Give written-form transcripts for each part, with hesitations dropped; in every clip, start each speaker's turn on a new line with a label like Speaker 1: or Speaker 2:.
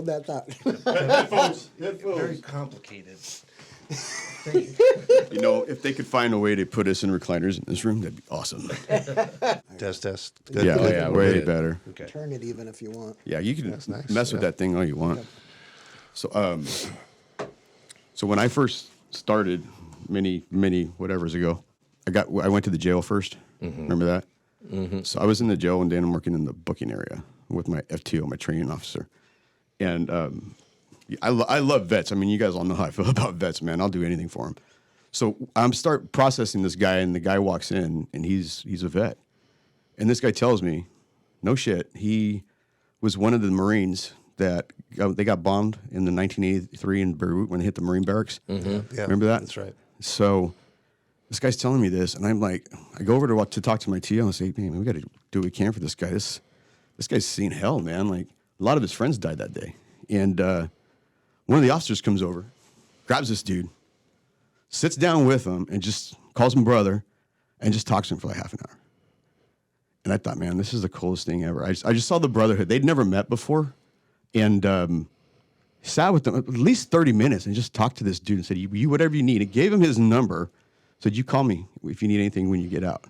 Speaker 1: hold that thought.
Speaker 2: Headphones.
Speaker 3: Very complicated.
Speaker 2: You know, if they could find a way to put us in recliners in this room, that'd be awesome.
Speaker 3: Test.
Speaker 2: Yeah,
Speaker 3: Good.
Speaker 2: yeah,
Speaker 4: we're
Speaker 2: way
Speaker 4: good.
Speaker 2: better.
Speaker 3: Okay.
Speaker 1: Turn it even if you want.
Speaker 2: Yeah, you can
Speaker 3: That's nice,
Speaker 2: mess with
Speaker 3: yeah.
Speaker 2: that thing all you want. So, so when I first started many whatevers ago, I went to the jail first. Remember that? So I was in the jail one day, and I'm working in the booking area with my FTO, my training officer, and I love vets. I mean, you guys all know how I feel about vets, man. I'll do anything for them. So I'm start processing this guy, and the guy walks in, and he's a vet, and this guy tells me, no shit, he was one of the Marines that they got bombed in the 1983 in Beirut when they hit the Marine barracks.
Speaker 3: Yeah,
Speaker 2: Remember that?
Speaker 3: That's right.
Speaker 2: So this guy's telling me this, and I'm like, I go over to talk to my TO and say, man, we got to do what we can for this guy. This guy's seen hell, man. Like, a lot of his friends died that day. And one of the officers comes over, grabs this dude, sits down with him, and just calls him brother, and just talks to him for like half an hour. And I thought, man, this is the coolest thing ever. I just saw the brotherhood. They'd never met before, and sat with them at least 30 minutes and just talked to this dude and said, you whatever you need. And gave him his number, said, you call me if you need anything when you get out.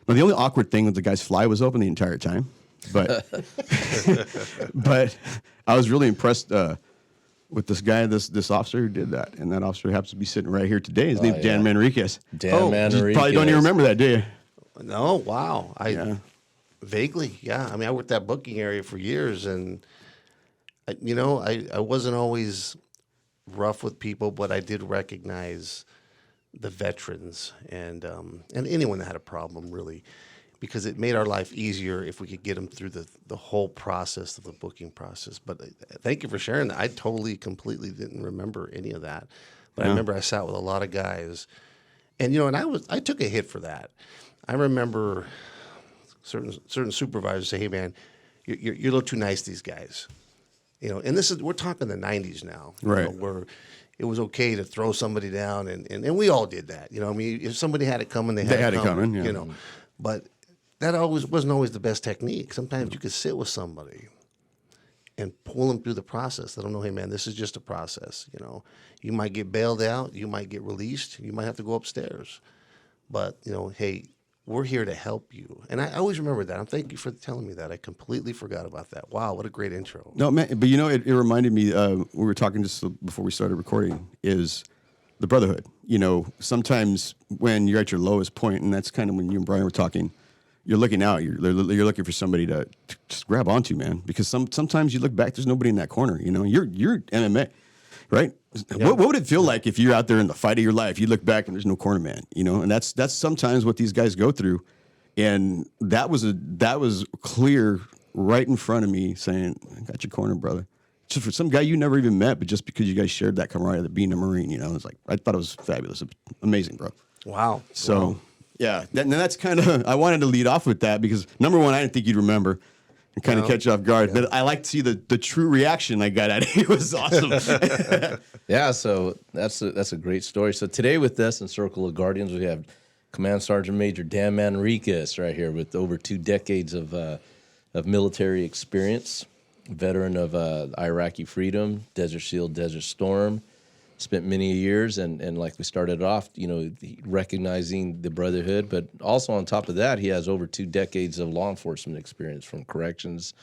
Speaker 2: Now, the only awkward thing was the guy's fly was open the entire time, but but I was really impressed with this guy, this officer who did that. And that officer happens to be sitting right here today. His name's Dan Manriquez.
Speaker 4: Dan Manriquez.
Speaker 2: You probably don't even remember that, do you?
Speaker 3: No, wow.
Speaker 2: Yeah.
Speaker 3: Vaguely, yeah. I mean, I worked that booking area for years, and I wasn't always rough with people, but I did recognize the veterans and anyone that had a problem, really, because it made our life easier if we could get them through the whole process of the booking process. But thank you for sharing that. I totally, completely didn't remember any of that. But I remember I sat with a lot of guys, and I took a hit for that. I remember certain supervisors say, "Hey, man, you're a little too nice to these guys." And we're talking the 90s now,
Speaker 2: Right?
Speaker 3: Where it was okay to throw somebody down, and we all did that. I mean, if somebody had it coming, they had it coming.
Speaker 2: Yeah.
Speaker 3: But that wasn't always the best technique. Sometimes you could sit with somebody and pull them through the process. Let them know, hey, man, this is just a process. You might get bailed out, you might get released, you might have to go upstairs, but hey, we're here to help you. And I always remember that. Thank you for telling me that. I completely forgot about that. Wow, what a great intro.
Speaker 2: No, man, but it reminded me, we were talking just before we started recording, is the brotherhood. Sometimes when you're at your lowest point, and that's kind of when you and Brian were talking, you're looking out, you're looking for somebody to just grab onto, man, because sometimes you look back, there's nobody in that corner, you're MMA, right? Yeah. What would it feel like if you're out there in the fight of your life, you look back and there's no corner man, and that's sometimes what these guys go through. And that was clear right in front of me saying, I got your corner, brother. Just for some guy you never even met, but just because you guys shared that camaraderie of being a Marine, it's like, I thought it was fabulous. Amazing, bro.
Speaker 3: Wow.
Speaker 2: So,
Speaker 3: wow.
Speaker 2: Yeah, that's kind of, I wanted to lead off with that because, number one, I didn't think you'd remember and kind of catch you off guard. Yeah. But I like to see the true reaction I got at it. It was awesome.
Speaker 4: Yeah, so that's a great story. So today with us in Circle of Guardians, we have Command Sergeant Major Dan Manriquez right here with over 2 decades of military experience, veteran of Iraqi Freedom, Desert Shield, Desert Storm. Spent many years, and like we started off, recognizing the brotherhood, but also on top of that, he has over 2 decades of law enforcement experience, from corrections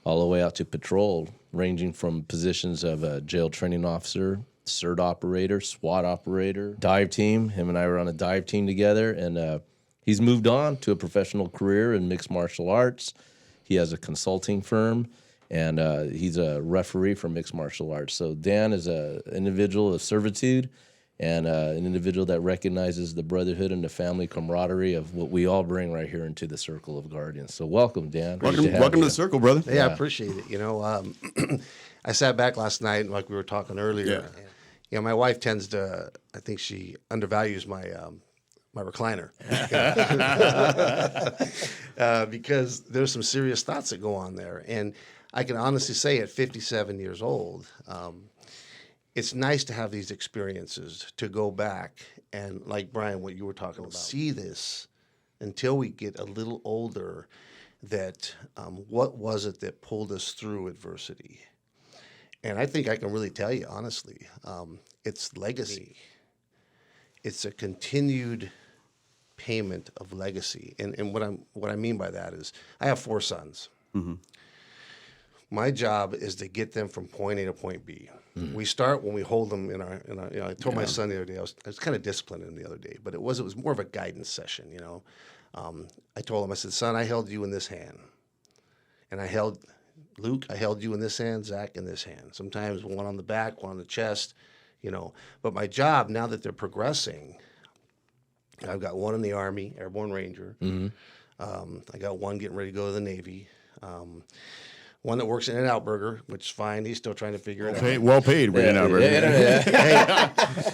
Speaker 4: all the way out to patrol, ranging from positions of a jail training officer, CERT operator, SWAT operator, dive team. Him and I were on a dive team together, and he's moved on to a professional career in mixed martial arts. He has a consulting firm. And he's a referee for mixed martial arts. So Dan is an individual of servitude and an individual that recognizes the brotherhood and the family camaraderie of what we all bring right here into the Circle of Guardians. So welcome, Dan.
Speaker 2: Welcome to the circle, brother.
Speaker 3: Yeah, I appreciate it. I sat back last night, like we were talking earlier. Yeah. My wife tends to, I think she undervalues my recliner because there's some serious thoughts that go on there. And I can honestly say at 57 years old, it's nice to have these experiences, to go back and, like Brian, what you were talking about, see this until we get a little older, that what was it that pulled us through adversity? And I think I can really tell you honestly, it's legacy. It's a continued payment of legacy. And what I mean by that is I have 4 sons. My job is to get them from point A to point B. We start when we hold them in our I told my son the other day, I was kind of disciplining him the other day, but it was more of a guidance session, I told him, I said, son, I held you in this hand. And I held you in this hand, Zach in this hand. Sometimes one on the back, one on the chest, But my job, now that they're progressing, I've got one in the Army, Airborne Ranger. I got one getting ready to go to the Navy. One that works in In-N-Out Burger, which is fine. He's still trying to figure it out.
Speaker 2: Well paid, Brandon Albert.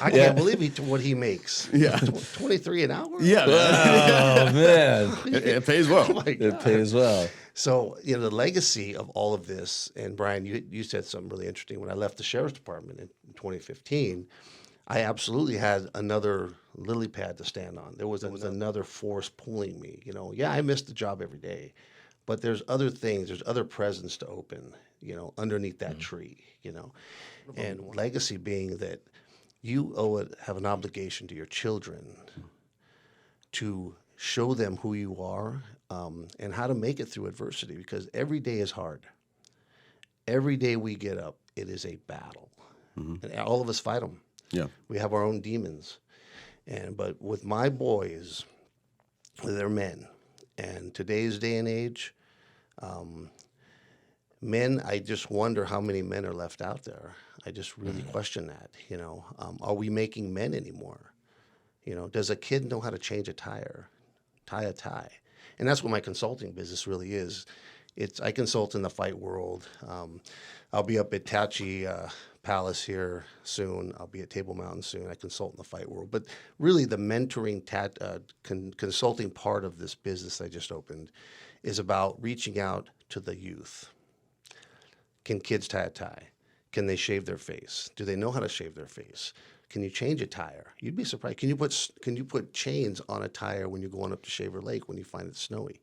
Speaker 3: I can't believe what he makes.
Speaker 2: Yeah.
Speaker 3: 23 an hour?
Speaker 2: Yeah.
Speaker 4: Oh man,
Speaker 2: It pays well.
Speaker 3: Oh, my
Speaker 4: it
Speaker 3: God.
Speaker 4: pays well.
Speaker 3: So, the legacy of all of this, and Brian, you said something really interesting. When I left the Sheriff's Department in 2015, I absolutely had another lily pad to stand on. There was another force pulling me. I missed the job every day, but there's other things, there's other presents to open, underneath that tree, And legacy being that you have an obligation to your children to show them who you are, and how to make it through adversity, because every day is hard. Every day we get up, it is a battle. And all of us fight them.
Speaker 2: Yeah.
Speaker 3: We have our own demons. But with my boys, they're men. And today's day and age, men, I just wonder how many men are left out there. I just really question that, Are we making men anymore? Does a kid know how to change a tire, tie a tie? And that's what my consulting business really is. I consult in the fight world. I'll be up at Tachi Palace here soon. I'll be at Table Mountain soon. I consult in the fight world. But really the mentoring, consulting part of this business I just opened is about reaching out to the youth. Can kids tie a tie? Can they shave their face? Do they know how to shave their face? Can you change a tire? You'd be surprised. Can you put chains on a tire when you're going up to Shaver Lake when you find it snowy?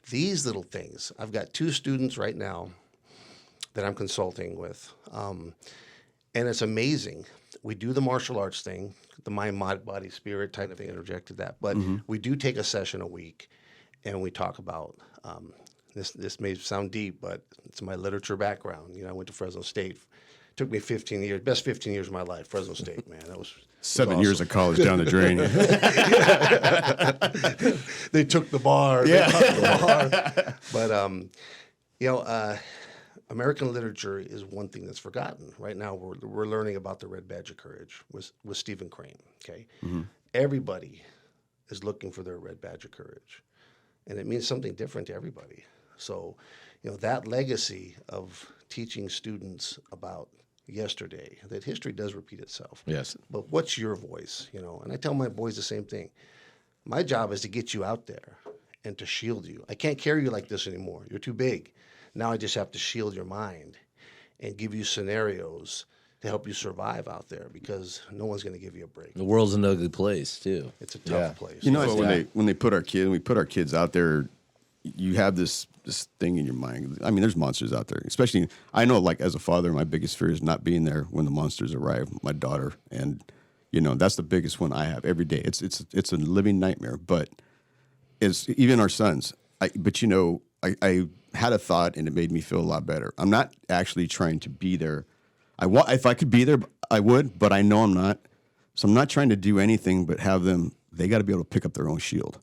Speaker 3: These little things. I've got 2 students right now that I'm consulting with, and it's amazing. We do the martial arts thing, the mind, body, spirit type thing. Interjected that, but we do take a session a week, and we talk about this. May sound deep, but it's my literature background. I went to Fresno State. Took me 15 years, best 15 years of my life, Fresno State, man. That was
Speaker 2: 7 years of college down the drain.
Speaker 3: They took the bar.
Speaker 2: Yeah.
Speaker 3: But, American literature is one thing that's forgotten. Right now, we're learning about the Red Badge of Courage with Stephen Crane, okay? Everybody is looking for their Red Badge of Courage, and it means something different to everybody. So, that legacy of teaching students about yesterday, that history does repeat itself.
Speaker 4: Yes.
Speaker 3: But what's your voice, And I tell my boys the same thing. My job is to get you out there and to shield you. I can't carry you like this anymore. You're too big. Now I just have to shield your mind and give you scenarios to help you survive out there, because no one's going to give you a break.
Speaker 4: The world's an ugly place too.
Speaker 3: It's a tough place.
Speaker 2: When we put our kids out there, you have this thing in your mind. I mean, there's monsters out there. Especially, I know, like as a father, my biggest fear is not being there when the monsters arrive. My daughter, and that's the biggest one I have every day. It's a living nightmare. But it's even our sons. I had a thought, and it made me feel a lot better. I'm not actually trying to be there. If I could be there, I would, but I know I'm not. So I'm not trying to do anything but have them. They got to be able to pick up their own shield.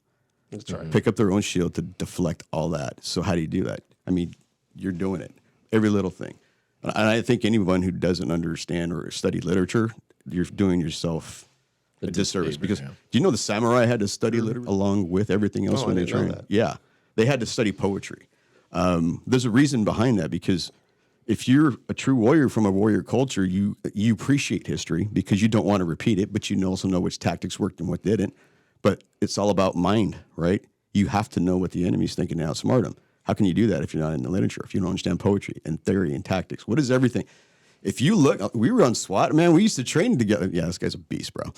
Speaker 3: That's right.
Speaker 2: Pick up their own shield to deflect all that. So how do you do that? I mean, you're doing it. Every little thing. And I think anyone who doesn't understand or study literature, you're doing yourself a disservice. Because do you know the samurai had to study literature along with everything else when they trained? Yeah. They had to study poetry. There's a reason behind that, because if you're a true warrior from a warrior culture, you appreciate history because you don't want to repeat it, but you also know which tactics worked and what didn't. But it's all about mind, right? You have to know what the enemy's thinking and outsmart them. How can you do that if you're not in the literature, if you don't understand poetry and theory and tactics? What is everything? If you look, we were on SWAT, man. We used to train together. Yeah, this guy's a beast, bro.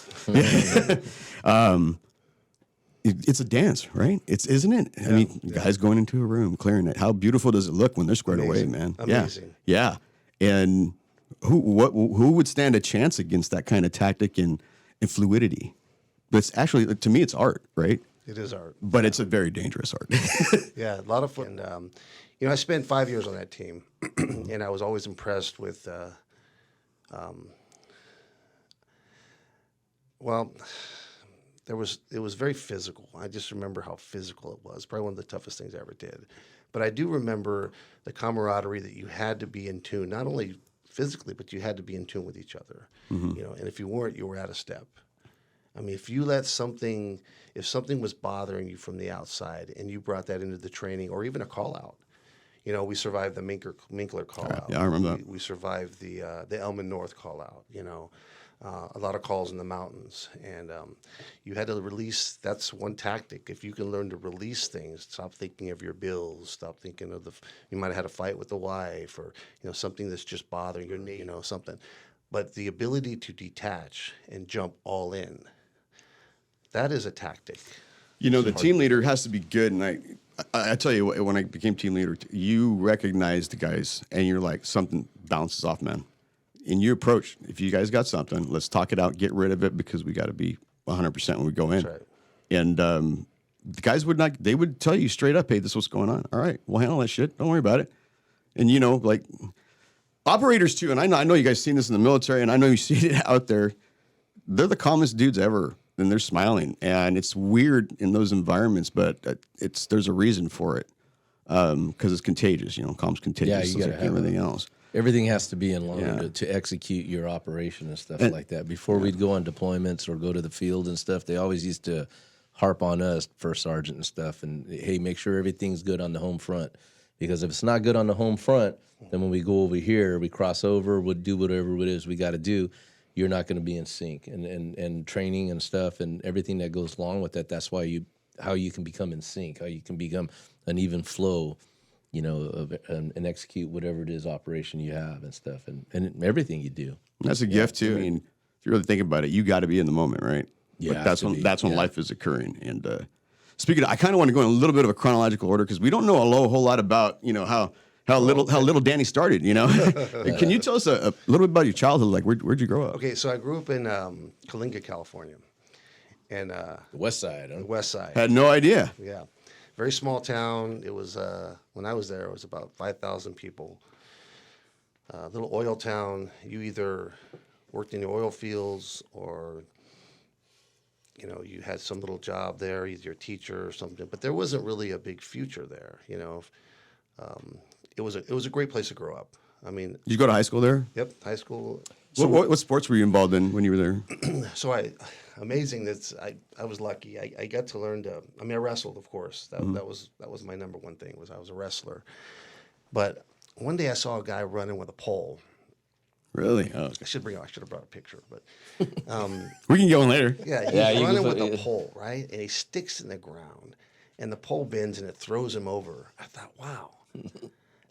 Speaker 2: It's a dance, right? Isn't it? I mean, guys going into a room, clearing it. How beautiful does it look when they're squared away, man?
Speaker 3: Amazing.
Speaker 2: Yeah. And who would stand a chance against that kind of tactic and fluidity? But it's actually, to me, it's art, right?
Speaker 3: It is art.
Speaker 2: But it's a very dangerous art.
Speaker 3: Yeah, a lot of fun. And, you know, I spent 5 years on that team, and I was always impressed with, well, it was very physical. I just remember how physical it was. Probably one of the toughest things I ever did. But I do remember the camaraderie that you had to be in tune, not only physically, but you had to be in tune with each other. You know, and if you weren't, you were out of step. I mean, if something was bothering you from the outside and you brought that into the training or even a call out, you know, we survived the Minkler call out.
Speaker 2: Yeah, I remember that.
Speaker 3: We survived the Elman North call out, you know, a lot of calls in the mountains. And you had to release, that's one tactic. If you can learn to release things, stop thinking of your bills, stop thinking of you might have had a fight with the wife or, you know, something that's just bothering you, you know, something. But the ability to detach and jump all in, that is a tactic.
Speaker 2: You know, the team leader has to be good. And I tell you, when I became team leader, you recognize the guys and you're like, something bounces off, man. In your approach, if you guys got something, let's talk it out, get rid of it because we got to be 100% when we go in.
Speaker 3: That's right.
Speaker 2: And the guys they would tell you straight up, hey, this is what's going on. All right, we'll handle that shit. Don't worry about it. And, you know, like operators too, and I know you guys seen this in the military and I know you see it out there. They're the calmest dudes ever. And they're smiling, and it's weird in those environments, but there's a reason for it because it's contagious. You know, calm's contagious.
Speaker 4: you gotta
Speaker 2: like
Speaker 4: have
Speaker 2: everything else.
Speaker 4: Everything has to be in line
Speaker 2: Yeah.
Speaker 4: to execute your operation and stuff like that. Before we'd go on deployments or go to the field and stuff, they always used to harp on us, first sergeant and stuff, and hey, make sure everything's good on the home front. Because if it's not good on the home front, then when we go over here, we cross over, we'll do whatever it is we got to do. You're not going to be in sync, and training and stuff and everything that goes along with that. That's why how you can become in sync, how you can become an even flow, you know, and execute whatever it is operation you have and stuff, and everything you do.
Speaker 2: That's a gift too. I mean, if you really think about it, you got to be in the moment, right?
Speaker 4: Yeah,
Speaker 2: Like,
Speaker 4: has
Speaker 2: that's
Speaker 4: to
Speaker 2: when
Speaker 4: be.
Speaker 2: life is occurring. And speaking of, I kind of want to go in a little bit of a chronological order because we don't know a whole lot about, you know, how little Danny started, you know. Can you tell us a little bit about your childhood? Like, where'd you grow up?
Speaker 3: Okay, so I grew up in Kalinga, California, and
Speaker 4: The West Side, huh?
Speaker 3: the West Side.
Speaker 2: Had no idea.
Speaker 3: Yeah, very small town. It was when I was there, it was about 5,000 people. Little oil town. You either worked in the oil fields or, you know, you had some little job there, either a teacher or something. But there wasn't really a big future there. You know, it was a great place to grow up. I mean,
Speaker 2: Did you go to high school there?
Speaker 3: yep, high school.
Speaker 2: So what sports were you involved in when you were there?
Speaker 3: So amazing that I was lucky. I got to learn to. I mean, I wrestled, of course. That was my number one thing. I was a wrestler. But one day I saw a guy running with a pole.
Speaker 2: Really? Oh, okay.
Speaker 3: I should have brought a picture, but
Speaker 2: We can go in later.
Speaker 3: yeah, he's
Speaker 4: Yeah, you can
Speaker 3: running with
Speaker 4: put-
Speaker 3: a pole, right? And he sticks in the ground, and the pole bends and it throws him over. I thought, wow.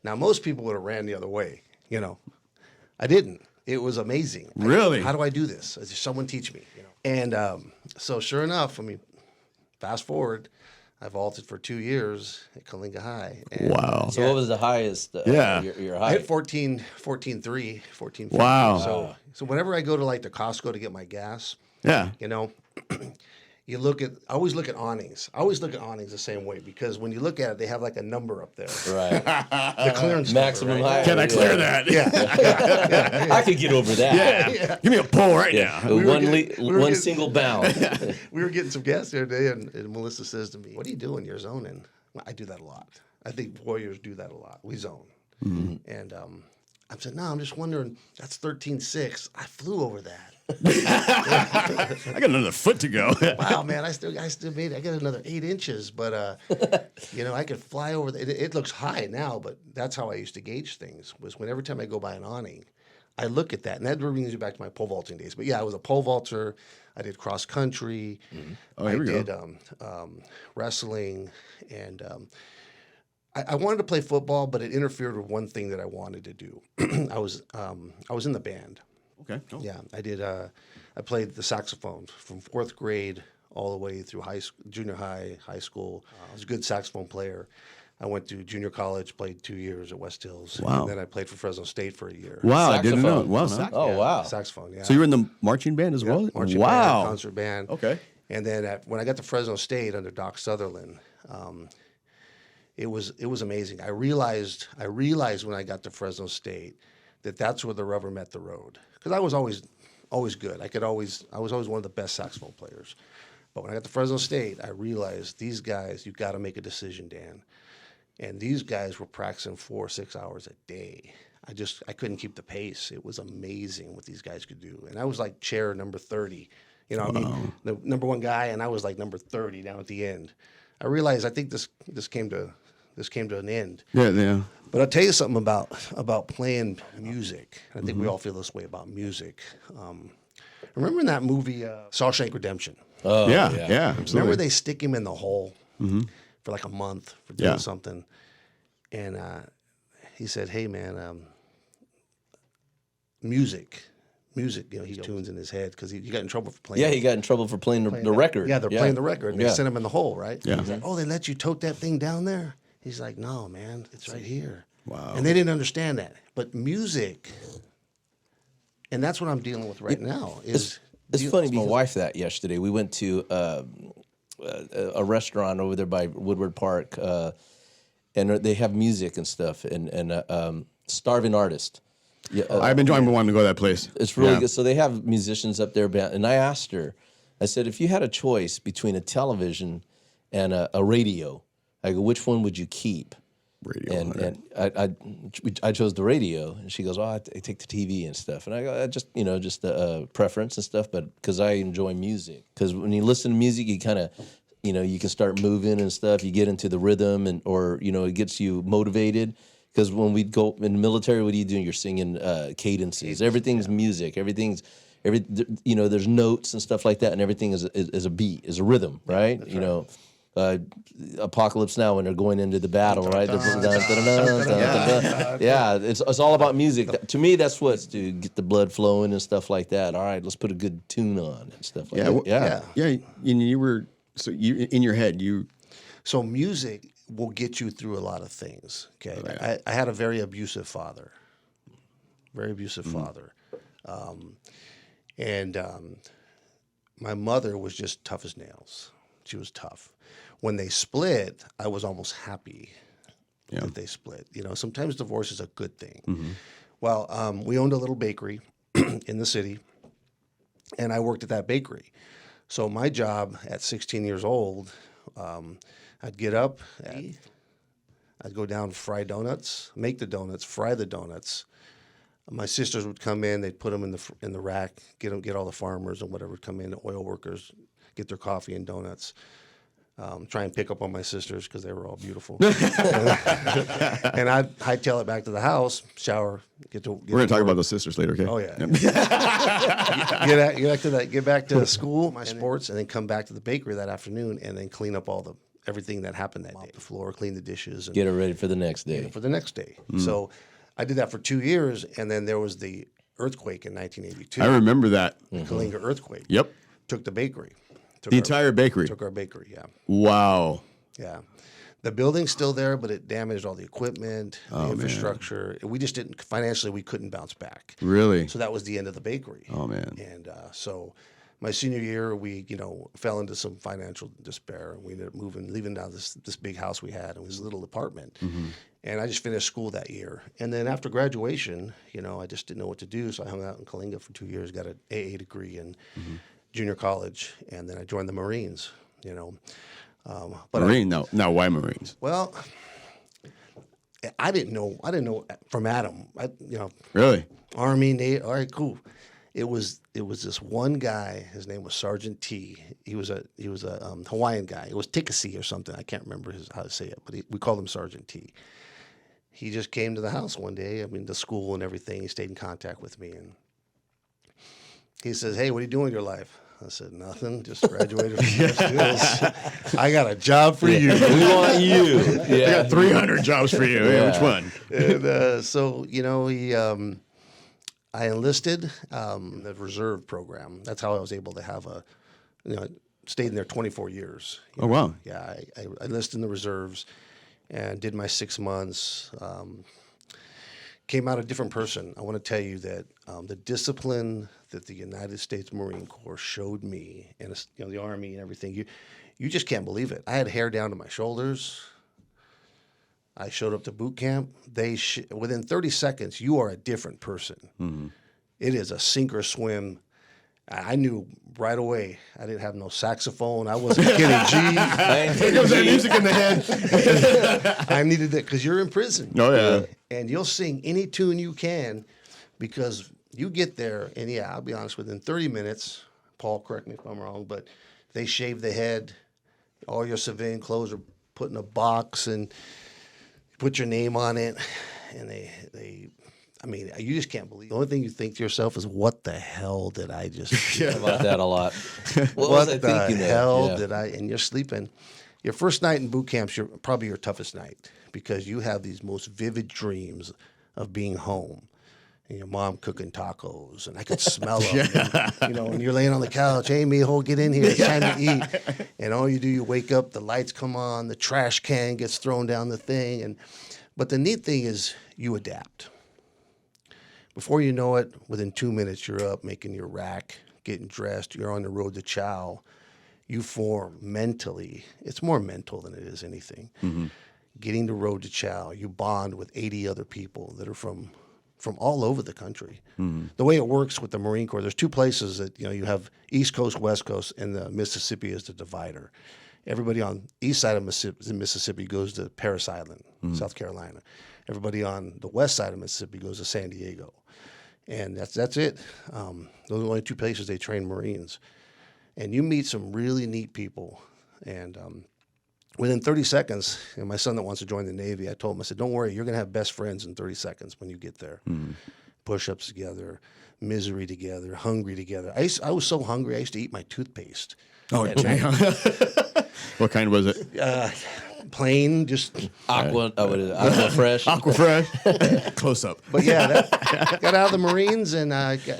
Speaker 3: Now most people would have ran the other way, you know. I didn't. It was amazing.
Speaker 2: Really?
Speaker 3: How do I do this? Someone teach me, you know. And so sure enough, I mean, fast forward, I vaulted for 2 years at Kalinga High. And
Speaker 2: Wow.
Speaker 4: So what was the highest?
Speaker 2: Yeah.
Speaker 4: Your
Speaker 3: I hit
Speaker 4: height.
Speaker 3: 14.3, 14.4.
Speaker 2: Wow.
Speaker 3: So whenever I go to like the Costco to get my gas,
Speaker 2: Yeah.
Speaker 3: you know, I always look at awnings. I always look at awnings the same way because when you look at it, they have like a number up there.
Speaker 4: Right.
Speaker 3: The clearance
Speaker 4: Maximum
Speaker 3: number, right?
Speaker 4: height.
Speaker 2: Can I clear that?
Speaker 3: Yeah.
Speaker 4: I could get over that.
Speaker 2: Yeah. Give me a pull right
Speaker 4: Yeah.
Speaker 2: now.
Speaker 3: were
Speaker 4: One
Speaker 3: getting- we were
Speaker 4: one
Speaker 3: getting-
Speaker 4: single bound.
Speaker 3: We were getting some gas the other day, and Melissa says to me, "What are you doing? You're zoning." Well, I do that a lot. I think warriors do that a lot. We zone. And I said, "No, I'm just wondering. That's 13.6. I flew over that.
Speaker 2: I got another foot to go.
Speaker 3: Wow, man, I still made it. I got another 8 inches, but you know, I could fly over. It looks high now, but that's how I used to gauge things. Was when every time I go by an awning, I look at that, and that brings me back to my pole vaulting days. But yeah, I was a pole vaulter. I did cross country.
Speaker 2: Oh,
Speaker 3: I
Speaker 2: here we go.
Speaker 3: did wrestling, and I wanted to play football, but it interfered with one thing that I wanted to do. I was in the band.
Speaker 2: Okay. Oh.
Speaker 3: Yeah, I did. I played the saxophone from 4th grade all the way through junior high, high school. I was a good saxophone player. I went to junior college, played 2 years at West Hills.
Speaker 2: Wow.
Speaker 3: And then I played for Fresno State for a year.
Speaker 2: Wow, I didn't know.
Speaker 4: Saxophone.
Speaker 2: Wow.
Speaker 4: Oh,
Speaker 3: Yeah,
Speaker 4: wow.
Speaker 3: saxophone. Yeah.
Speaker 2: So you were in the marching band as well?
Speaker 3: Marching
Speaker 2: Wow.
Speaker 3: band, concert band.
Speaker 2: Okay.
Speaker 3: And then when I got to Fresno State under Doc Sutherland, it was amazing. I realized when I got to Fresno State that that's where the rubber met the road. Because I was always good. I was always one of the best saxophone players. But when I got to Fresno State, I realized these guys, you got to make a decision, Dan. And these guys were practicing 4 or 6 hours a day. I couldn't keep the pace. It was amazing what these guys could do. And I was like chair number 30. You know, I mean, the number one guy, and I was like number 30 down at the end. I realized I think this came to an end.
Speaker 2: Yeah.
Speaker 3: But I'll tell you something about playing music. I think we all feel this way about music. Remember in that movie, Shawshank Redemption?
Speaker 4: Oh,
Speaker 2: Yeah, absolutely.
Speaker 3: Remember they stick him in the hole for like a month for doing
Speaker 2: Yeah.
Speaker 3: something, and he said, "Hey man, music." You know, he tunes in his head because he got in trouble for playing.
Speaker 4: Yeah, he got in trouble for playing the record.
Speaker 3: Yeah, they're playing the record. They
Speaker 4: Yeah.
Speaker 3: sent him in the hole, right?
Speaker 2: Yeah.
Speaker 3: He's like, "Oh, they let you tote that thing down there?" He's like, "No, man, it's right here."
Speaker 2: Wow.
Speaker 3: And they didn't understand that. But music, and that's what I'm dealing with right now.
Speaker 4: It's funny. My wife that yesterday we went to a restaurant over there by Woodward Park, and they have music and stuff, and Starving Artist. Yeah,
Speaker 2: I've been wanting to go to that place.
Speaker 4: it's really
Speaker 2: Yeah.
Speaker 4: good. So they have musicians up there, and I asked her, I said, if you had a choice between a television and a radio, I go, which one would you keep?
Speaker 2: Radio.
Speaker 4: And I chose the radio, and she goes, "Oh, I take the TV and stuff." And I go, "Just a preference and stuff, but because I enjoy music. Because when you listen to music, you kind of, you can start moving and stuff. You get into the rhythm, or it gets you motivated. Because when we go in the military, what do you do? You're singing cadences. Everything's music. There's notes and stuff like that, and everything is a beat, is a rhythm, right? Apocalypse Now when they're going into the battle, right? Yeah, it's all about music. To me, that's what's to get the blood flowing and stuff like that. All right, let's put a good tune on and stuff like that.
Speaker 2: Yeah. And you were in your head.
Speaker 3: So music will get you through a lot of things. Okay, I had a very abusive father, and my mother was just tough as nails. She was tough. When they split, I was almost happy that they split. Sometimes divorce is a good thing. Well, we owned a little bakery in the city, and I worked at that bakery. So my job at 16 years old, I'd get up, I'd go down, fry donuts, make the donuts, fry the donuts. My sisters would come in, they'd put them in the rack, get all the farmers and whatever would come in, the oil workers, get their coffee and donuts. Try and pick up on my sisters because they were all beautiful. And I'd hightail it back to the house, shower,
Speaker 2: We're going to talk about those sisters later, okay?
Speaker 3: Oh yeah. Get back to school, my sports, and then come back to the bakery that afternoon, and then clean up everything that happened that day. The floor, clean the dishes, and
Speaker 4: Get it ready for the next day.
Speaker 3: for the next day. So I did that for 2 years, and then there was the earthquake in 1982.
Speaker 2: I remember that.
Speaker 3: The Kalinga earthquake.
Speaker 2: Yep.
Speaker 3: Took the bakery.
Speaker 2: The entire bakery.
Speaker 3: Took our bakery. Yeah.
Speaker 2: Wow.
Speaker 3: Yeah. The building's still there, but it damaged all the equipment, the infrastructure. We just didn't, financially, we couldn't bounce back.
Speaker 2: Really?
Speaker 3: So that was the end of the bakery.
Speaker 2: Oh, man.
Speaker 3: And so my senior year, we, fell into some financial despair. We ended up leaving down this big house we had. It was a little apartment. And I just finished school that year. And then after graduation, I just didn't know what to do. So I hung out in Kalinga for 2 years, got an AA degree in junior college. And then I joined the Marines, But
Speaker 2: Marine? No, why Marines?
Speaker 3: Well, I didn't know from Adam.
Speaker 2: Really?
Speaker 3: Army, Navy. All right, cool. It was this one guy. His name was Sergeant T. He was a Hawaiian guy. It was Tikasi or something. I can't remember how to say it, but we called him Sergeant T. He just came to the house one day. The school and everything. He stayed in contact with me, and he says, "Hey, what are you doing with your life?" I said, "Nothing. Just graduated from USC. I got a job for you.
Speaker 4: We want you.
Speaker 2: I got 300 jobs for you. Yeah, which one?
Speaker 3: And so, I enlisted in the reserve program. That's how I was able to have stayed in there 24 years.
Speaker 2: Oh, wow.
Speaker 3: Yeah, I enlisted in the reserves. and did my 6 months. Came out a different person. I want to tell you that the discipline that the United States Marine Corps showed me, and the Army and everything, you just can't believe it. I had hair down to my shoulders. I showed up to boot camp. Within 30 seconds, you are a different person. It is a sink or swim. I knew right away. I didn't have no saxophone. I wasn't Kenny G.
Speaker 2: Here comes that music in the head.
Speaker 3: I needed that because you're in prison.
Speaker 2: Oh, yeah.
Speaker 3: And you'll sing any tune you can because you get there, and I'll be honest, within 30 minutes, Paul, correct me if I'm wrong, but they shave the head. All your civilian clothes are put in a box, and you put your name on it, and you just can't believe it. The only thing you think to yourself is, what the hell did I just do?
Speaker 4: About that a lot. What
Speaker 3: What
Speaker 4: was I
Speaker 3: the
Speaker 4: thinking of?
Speaker 3: hell
Speaker 4: Yeah.
Speaker 3: did I? And you're sleeping. Your first night in boot camp's probably your toughest night because you have these most vivid dreams of being home. And your mom cooking tacos, and I could smell them. And you're laying on the couch. Hey, mijo, get in here. It's time to eat. And all you do, you wake up, the lights come on, the trash can gets thrown down the thing. But the neat thing is you adapt. Before you know it, within 2 minutes, you're up making your rack, getting dressed. You're on the road to chow. You form mentally. It's more mental than it is anything. Getting the road to chow, you bond with 80 other people that are from all over the country. The way it works with the Marine Corps, there's two places that you have East Coast, West Coast, and the Mississippi is the divider. Everybody on east side of Mississippi goes to Parris Island, South Carolina. Everybody on the west side of Mississippi goes to San Diego. And that's it. Those are the only two places they train Marines. And you meet some really neat people. And within 30 seconds, my son that wants to join the Navy, I told him, I said, don't worry, you're going to have best friends in 30 seconds when you get there. Push-ups together, misery together, hungry together. I was so hungry, I used to eat my toothpaste.
Speaker 2: Oh, damn. What kind was it?
Speaker 3: Plain, just...
Speaker 4: Aqua Fresh.
Speaker 2: Aquafresh. Close up.
Speaker 3: But yeah, got out of the Marines and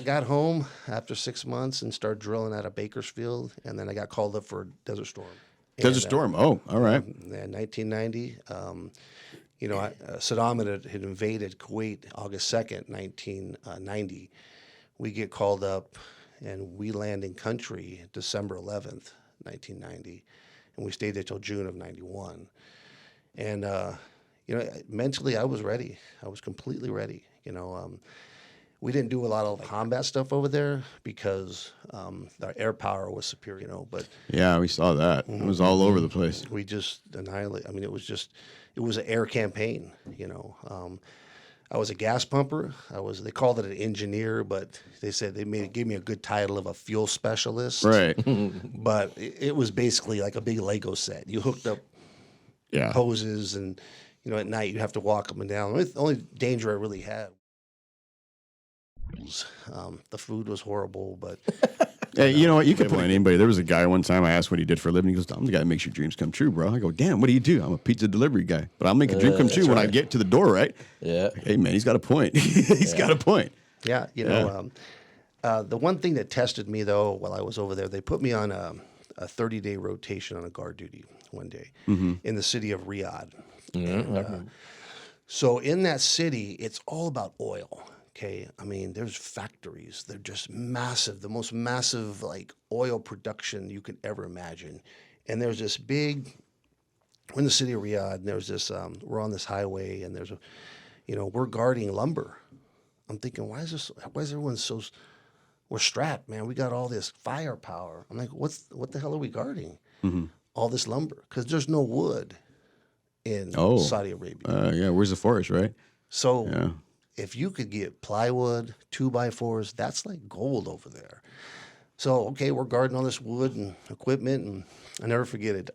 Speaker 3: got home after 6 months and started drilling out of Bakersfield. And then I got called up for Desert Storm.
Speaker 2: Desert Storm. Oh, all right.
Speaker 3: In 1990, Saddam had invaded Kuwait August 2nd, 1990. We get called up and we land in country December 11th, 1990. And we stayed there till June of 91. And, mentally I was ready. I was completely ready. We didn't do a lot of combat stuff over there because our air power was superior, but
Speaker 2: Yeah, we saw that. It was all over the place.
Speaker 3: we just annihilated. I mean, it was an air campaign, I was a gas pumper. They called it an engineer, but they said gave me a good title of a fuel specialist.
Speaker 2: Right.
Speaker 3: But it was basically like a big Lego set. You hooked up
Speaker 2: Yeah.
Speaker 3: hoses and, at night you have to walk up and down. The only danger I really had was the food was horrible, but
Speaker 2: Hey, you know what? You can blame anybody. There was a guy one time I asked what he did for a living. He goes, I'm the guy that makes your dreams come true, bro. I go, damn, what do you do? I'm a pizza delivery guy. But I'll make a dream come true when I get to the door, right?
Speaker 4: Yeah.
Speaker 2: Hey, man, he's got a point. He's got a point.
Speaker 3: yeah, the one thing that tested me though while I was over there, they put me on a 30-day rotation on a guard duty one day in the city of Riyadh. So in that city, it's all about oil. Okay, I mean, there's factories. They're just massive, the most massive oil production you could ever imagine. And there's this we're in the city of Riyadh, and there's this, we're on this highway, and we're guarding lumber. I'm thinking, why is everyone we're strapped, man. We got all this firepower. I'm like, what the hell are we guarding? All this lumber, because there's no wood in Saudi Arabia.
Speaker 2: Yeah, where's the forest, right?
Speaker 3: So
Speaker 2: Yeah.
Speaker 3: if you could get plywood, 2x4s, that's like gold over there. So, okay, we're guarding all this wood and equipment, and I never forget it.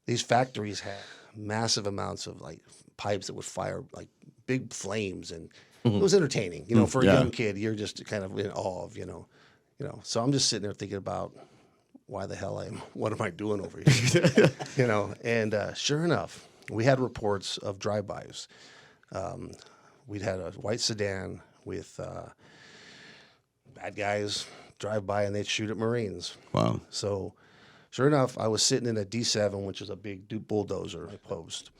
Speaker 3: These factories had massive amounts of pipes that would fire big flames, and it was entertaining. For a young kid, you're just kind of in awe of, So I'm just sitting there thinking about what am I doing over here? And sure enough, we had reports of drive-bys. We'd had a white sedan with bad guys drive by and they'd shoot at Marines.
Speaker 2: Wow.
Speaker 3: So Sure enough, I was sitting in a D7, which is a big bulldozer post.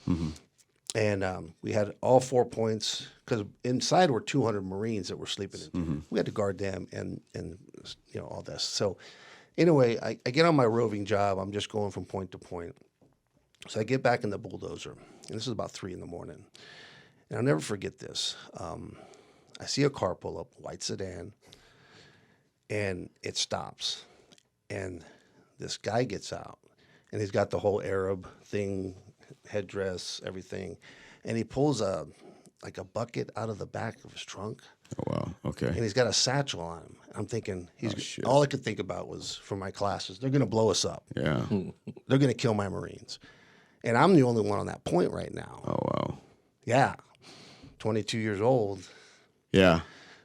Speaker 3: And we had all 4 points because inside were 200 Marines that were sleeping in. We had to guard them and all this. So anyway, I get on my roving job. I'm just going from point to point. So I get back in the bulldozer, and this is about 3 a.m. And I'll never forget this. I see a car pull up, white sedan, and it stops. And this guy gets out, and he's got the whole Arab thing, headdress, everything, and he pulls a bucket out of the back of his trunk.
Speaker 2: Oh, wow. Okay.
Speaker 3: And he's got a satchel on him. I'm thinking
Speaker 2: shit.
Speaker 3: all I could think about was from my classes, they're going to blow us up.
Speaker 2: Yeah.
Speaker 3: They're going to kill my Marines. And I'm the only one on that point right now.
Speaker 2: Oh, wow.
Speaker 3: Yeah. 22 years old.
Speaker 2: Yeah.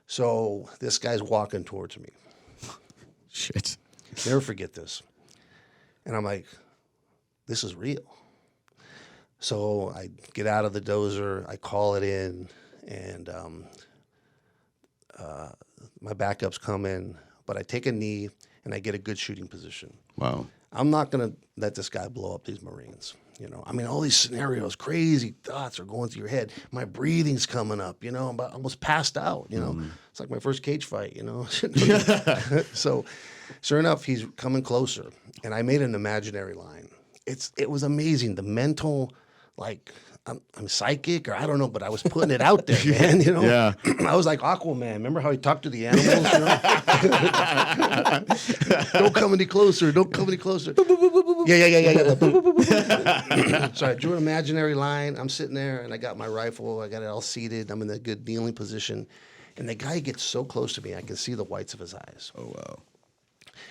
Speaker 3: So this guy's walking towards me.
Speaker 2: Shit.
Speaker 3: Never forget this. And I'm like, this is real. So I get out of the dozer, I call it in, and my backups come in, but I take a knee and I get a good shooting position.
Speaker 2: Wow.
Speaker 3: I'm not going to let this guy blow up these Marines. I mean, all these scenarios, crazy thoughts are going through your head. My breathing's coming up, I'm almost passed out, It's like my first cage fight, So sure enough, he's coming closer, and I made an imaginary line. It was amazing. The mental, like, I'm psychic, or I don't know, but I was putting it out there, man.
Speaker 2: Yeah.
Speaker 3: I was like Aquaman. Remember how he talked to the animals? Don't come any closer. Don't come any closer. Yeah. So I drew an imaginary line. I'm sitting there, and I got my rifle. I got it all seated. I'm in a good kneeling position, and the guy gets so close to me, I can see the whites of his eyes.
Speaker 2: Oh, wow.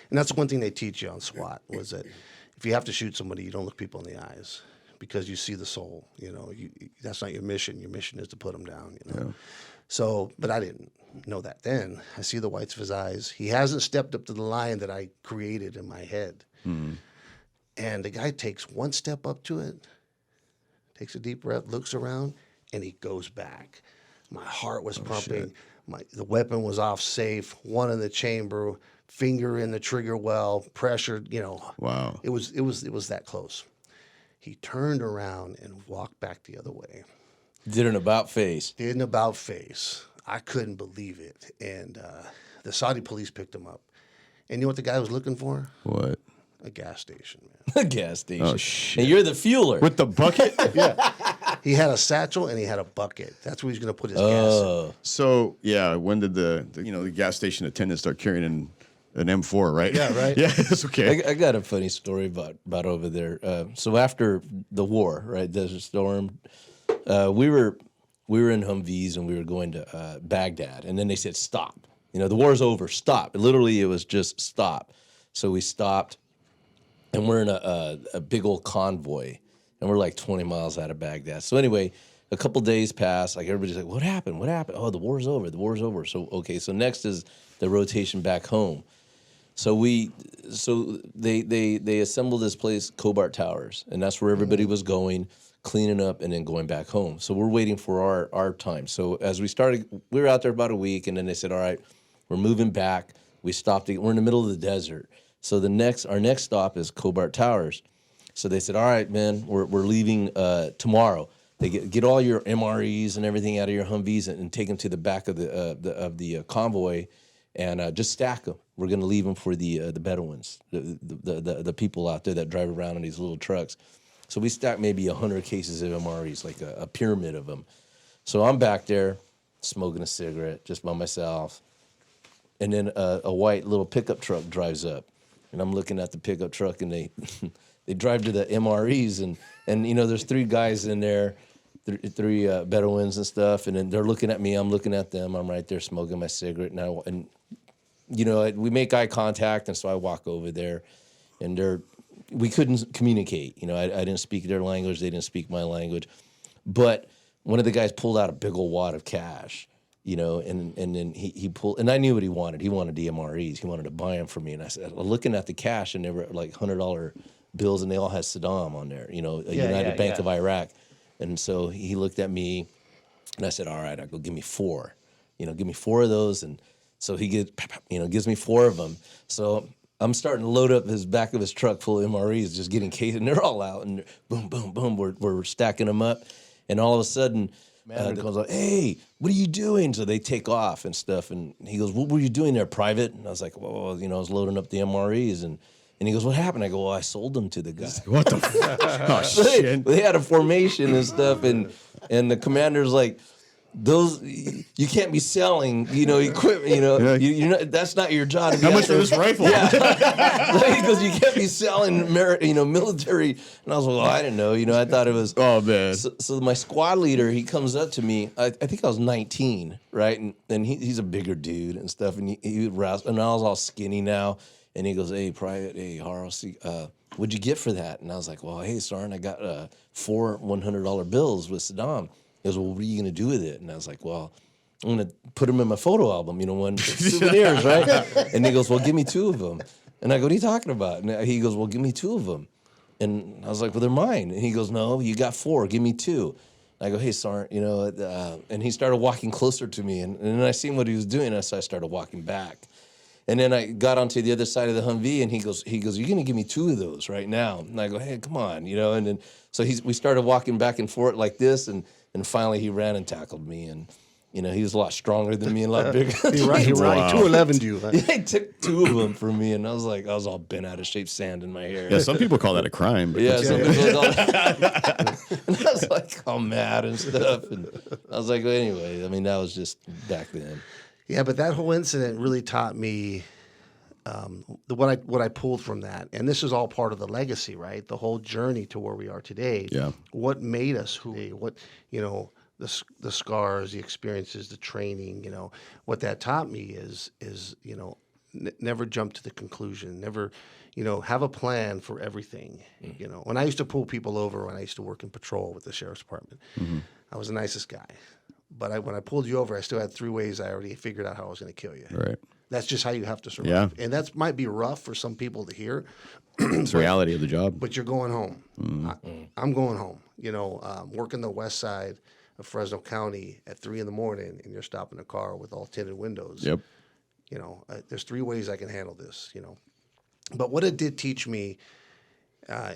Speaker 3: And that's one thing they teach you on SWAT was that if you have to shoot somebody, you don't look people in the eyes, because you see the soul. That's not your mission. Your mission is to put them down.
Speaker 2: Yeah.
Speaker 3: So, but I didn't know that then. I see the whites of his eyes. He hasn't stepped up to the line that I created in my head. And the guy takes one step up to it, takes a deep breath, looks around, and he goes back. My heart was pumping. The weapon was off safe, one in the chamber, finger in the trigger well, pressured.
Speaker 2: Wow.
Speaker 3: It was that close. He turned around and walked back the other way.
Speaker 4: Did an about face.
Speaker 3: Did an about face. I couldn't believe it. And the Saudi police picked him up. And you know what the guy was looking for?
Speaker 2: What?
Speaker 3: A gas station, man.
Speaker 4: A gas station.
Speaker 2: Oh, shit.
Speaker 4: And you're the fueler.
Speaker 2: With the bucket?
Speaker 3: Yeah. He had a satchel and he had a bucket. That's where he's going to put his gas in.
Speaker 2: So, yeah, when did the gas station attendant start carrying an M4, right?
Speaker 3: Yeah, right.
Speaker 2: Yeah, it's okay.
Speaker 4: I got a funny story about over there. So after the war, right, Desert Storm, we were in Humvees and we were going to Baghdad, and then they said stop. The war's over. Stop. Literally, it was just stop. So we stopped, and we're in a big old convoy, and we're like 20 miles out of Baghdad. So anyway, a couple days pass. Like everybody's like, what happened? What happened? Oh, the war's over. The war's over. So okay. So next is the rotation back home. So they assembled this place, Cobart Towers, and that's where everybody was going, cleaning up, and then going back home. So we're waiting for our time. So as we started, we were out there about a week, and then they said, all right, we're moving back. We stopped. We're in the middle of the desert. So our next stop is Cobart Towers. So they said, all right, man, we're leaving tomorrow. They get all your MREs and everything out of your Humvees and take them to the back of the convoy, and just stack them. We're going to leave them for the Bedouins, the people out there that drive around in these little trucks. So we stacked maybe 100 cases of MREs, like a pyramid of them. So I'm back there smoking a cigarette just by myself. And then a white little pickup truck drives up. And I'm looking at the pickup truck, and they they drive to the MREs. And there's 3 guys in there, three Bedouins and stuff. And then they're looking at me. I'm looking at them. I'm right there smoking my cigarette. And we make eye contact, and so I walk over there, and we couldn't communicate. I didn't speak their language, they didn't speak my language, but one of the guys pulled out a big old wad of cash, and then he pulled, and I knew what he wanted. He wanted DMREs. He wanted to buy them for me, and I said, looking at the cash, and they were like $100 bills, and they all had Saddam on there, United Bank of Iraq, and so he looked at me, and I said, all right, I go, give me 4, give me 4 of those, and so he gives me 4 of them. So I'm starting to load up his back of his truck full of MREs, just getting cases, and they're all out, and boom, boom, boom, we're stacking them up, and all of a sudden, the goes like, "Hey, what are you doing?" So they take off and stuff, and he goes, "What were you doing there, Private?" And I was like, "Well, I was loading up the MREs," and he goes, "What happened?" I go, "Well, I sold them to the guy."
Speaker 2: What the? Oh
Speaker 4: So
Speaker 2: shit!
Speaker 4: they had a formation and stuff, and the commander's like, "Those you can't be selling, equipment. You're not, that's not your job." To be
Speaker 2: How
Speaker 4: out
Speaker 2: much for
Speaker 4: there."
Speaker 2: this rifle?
Speaker 4: He goes, "You can't be selling, military." And I was like, "Well, I didn't know. I thought it was."
Speaker 2: Oh man.
Speaker 4: So my squad leader, he comes up to me. I think I was 19, right? And he's a bigger dude and stuff. And he would wrestle, and I was all skinny now. And he goes, "Hey, Private, hey, Harl, what'd you get for that?" And I was like, "Well, hey, Sergeant, I got 4 $100 bills with Saddam." He goes, "Well, what are you going to do with it?" And I was like, "Well, I'm going to put them in my photo album, one souvenirs, right?" And he goes, "Well, give me 2 of them." And I go, "What are you talking about?" And he goes, "Well, give me 2 of them." And I was like, "Well, they're mine." And he goes, "No, you got 4. Give me 2." And I go, "Hey, Sergeant, and he started walking closer to me. And then I seen what he was doing, and so I started walking back. And then I got onto the other side of the Humvee, and he goes, "You're gonna give me 2 of those right now?" And I go, "Hey, come on, And then so we started walking back and forth like this, and finally he ran and tackled me, and he was a lot stronger than me and a lot bigger.
Speaker 3: He ran
Speaker 2: Wow.
Speaker 3: 211 to you. Huh?
Speaker 4: He took 2 of them from me, and I was all bent out of shape, sand in my hair.
Speaker 2: Yeah, some people call that a crime. But
Speaker 4: Yeah, some people and I was like all mad and stuff, and I was like, well, anyway, that was just back then.
Speaker 3: Yeah, but that whole incident really taught me what I pulled from that, and this is all part of the legacy, right? The whole journey to where we are today.
Speaker 2: Yeah.
Speaker 3: What made us who? What the scars, the experiences, the training. What that taught me is never jump to the conclusion. Never, have a plan for everything. When I used to pull people over, when I used to work in patrol with the sheriff's department, I was the nicest guy. But when I pulled you over, I still had 3 ways I already figured out how I was going to kill you.
Speaker 2: Right.
Speaker 3: That's just how you have to survive.
Speaker 2: Yeah.
Speaker 3: And that might be rough for some people to hear,
Speaker 2: It's the reality of the job.
Speaker 3: but you're going home. I'm going home. Working the west side of Fresno County at 3 in the morning, and you're stopping a car with all tinted windows.
Speaker 2: Yep.
Speaker 3: There's 3 ways I can handle this. But what it did teach me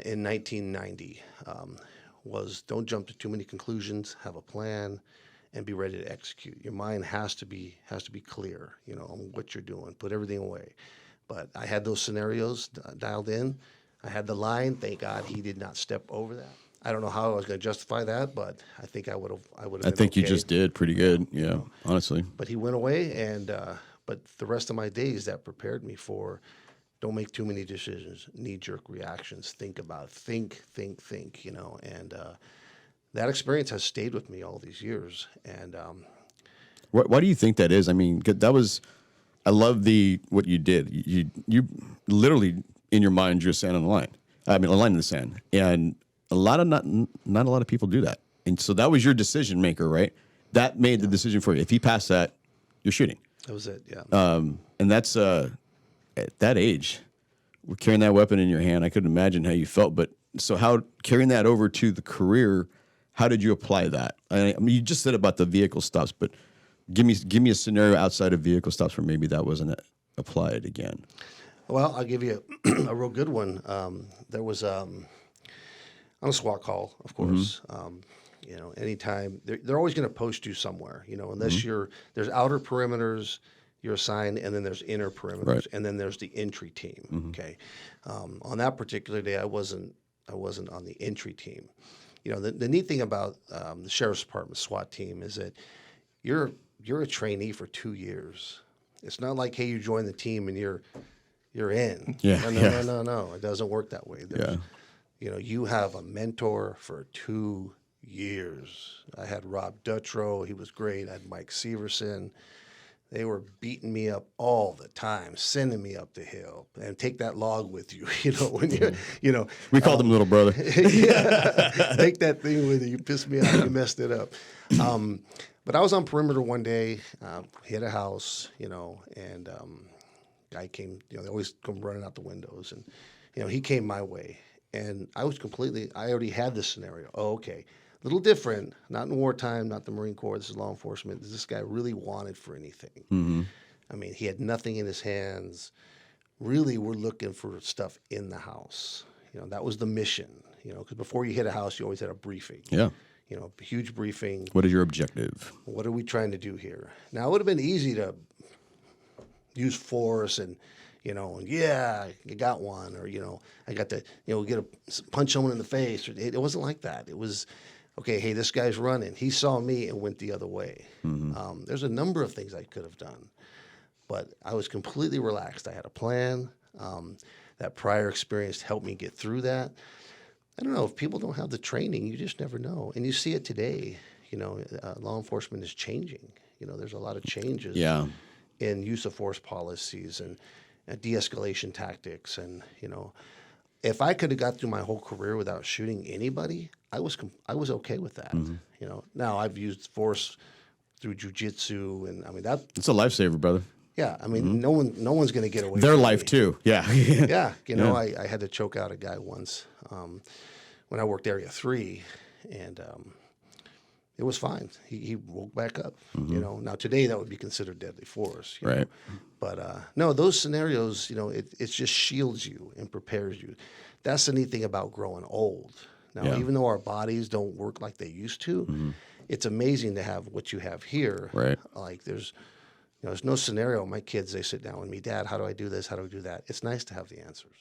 Speaker 3: in 1990 was don't jump to too many conclusions. Have a plan, and be ready to execute. Your mind has to be clear, on what you're doing. Put everything away. But I had those scenarios dialed in. I had the line. Thank God he did not step over that. I don't know how I was going to justify that, but I think I would have.
Speaker 2: I think you just did pretty good. Yeah, honestly.
Speaker 3: But he went away, and but the rest of my days that prepared me for. Don't make too many decisions. Knee-jerk reactions. Think about it. Think. And that experience has stayed with me all these years. And
Speaker 2: Why do you think that is? I mean, that was. I love what you did. You literally in your mind drew sand on the line. I mean, a line in the sand, and not a lot of people do that. And so that was your decision maker, right? That made the decision for you. If he passed that, you're shooting.
Speaker 3: that was it. Yeah.
Speaker 2: And that's at that age, carrying that weapon in your hand. I couldn't imagine how you felt. But so how carrying that over to the career, how did you apply that? I mean, you just said about the vehicle stops, but give me a scenario outside of vehicle stops where maybe that wasn't applied again.
Speaker 3: Well, I'll give you a real good one. There was on a SWAT call, of course. Anytime they're always going to post you somewhere. Unless there's outer perimeters you're assigned, and then there's inner perimeters,
Speaker 2: Right.
Speaker 3: and then there's the entry team. Okay, on that particular day, I wasn't on the entry team. The neat thing about the sheriff's department SWAT team is that you're a trainee for 2 years. It's not like, hey, you join the team and you're in.
Speaker 2: Yeah,
Speaker 3: No. It doesn't work that way. You have a mentor for 2 years. I had Rob Dutrow. He was great. I had Mike Severson. They were beating me up all the time, sending me up the hill, and take that log with you. When you,
Speaker 2: We called him little brother.
Speaker 3: yeah, take that thing with you. You pissed me off. You messed it up. But I was on perimeter one day, hit a house, and guy came. They always come running out the windows, and he came my way, and I already had this scenario. Oh, okay. A little different, not in wartime, not the Marine Corps. This is law enforcement. This guy really wanted for anything.
Speaker 2: Mm-hmm.
Speaker 3: I mean, he had nothing in his hands, really we're looking for stuff in the house. That was the mission, because before you hit a house, you always had a briefing.
Speaker 2: Yeah.
Speaker 3: A huge briefing.
Speaker 2: What is your objective?
Speaker 3: What are we trying to do here? Now, it would have been easy to use force and, yeah, you got one, or, I got to, punch someone in the face. It wasn't like that. It was, okay, hey, this guy's running. He saw me and went the other way. There's a number of things I could have done, but I was completely relaxed. I had a plan. That prior experience helped me get through that. I don't know, if people don't have the training, you just never know. And you see it today, law enforcement is changing. There's a lot of changes
Speaker 2: Yeah.
Speaker 3: in use of force policies and de-escalation tactics. And, if I could have got through my whole career without shooting anybody, I was okay with that. Now I've used force through jujitsu, and I mean
Speaker 2: It's a lifesaver, brother.
Speaker 3: yeah, I mean no one's going to get away
Speaker 2: Their
Speaker 3: from
Speaker 2: life
Speaker 3: me.
Speaker 2: too. Yeah.
Speaker 3: Yeah, I had to choke out a guy once when I worked Area 3, and it was fine. He woke back up. Now today that would be considered deadly force.
Speaker 2: Right.
Speaker 3: Know? But no, those scenarios, it just shields you and prepares you. That's the neat thing about growing old. Now,
Speaker 2: Yeah.
Speaker 3: even though our bodies don't work like they used to, it's amazing to have what you have here.
Speaker 2: Right.
Speaker 3: Like there's no scenario. My kids, they sit down with me, Dad, how do I do this? How do I do that? It's nice to have the answers.